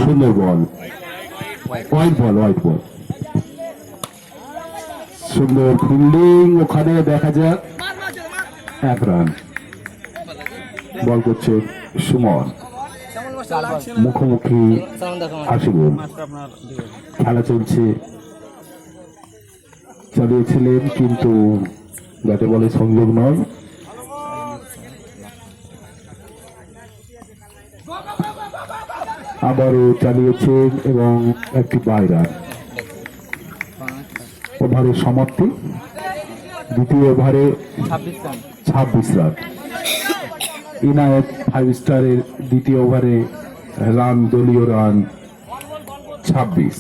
সুন্দর বল, white ball, white ball, সুন্দর fielding. ওখানে দেখা যাক 1 রান। বল করছে সুমন, মুখোমুখি আশিবুল। খেলা চলছে, চালিয়েছিলেন কিন্তু ব্যাটে বলে সংযোগ নয়। আবারও চালিয়েছেন এবং একটি বাইরা। ওভারের সমাপ্তি, দ্বিতীয় ওভারে 26 রান। ইনায়েত 5 স্টারের দ্বিতীয় ওভারে রান, দলীয় রান 26।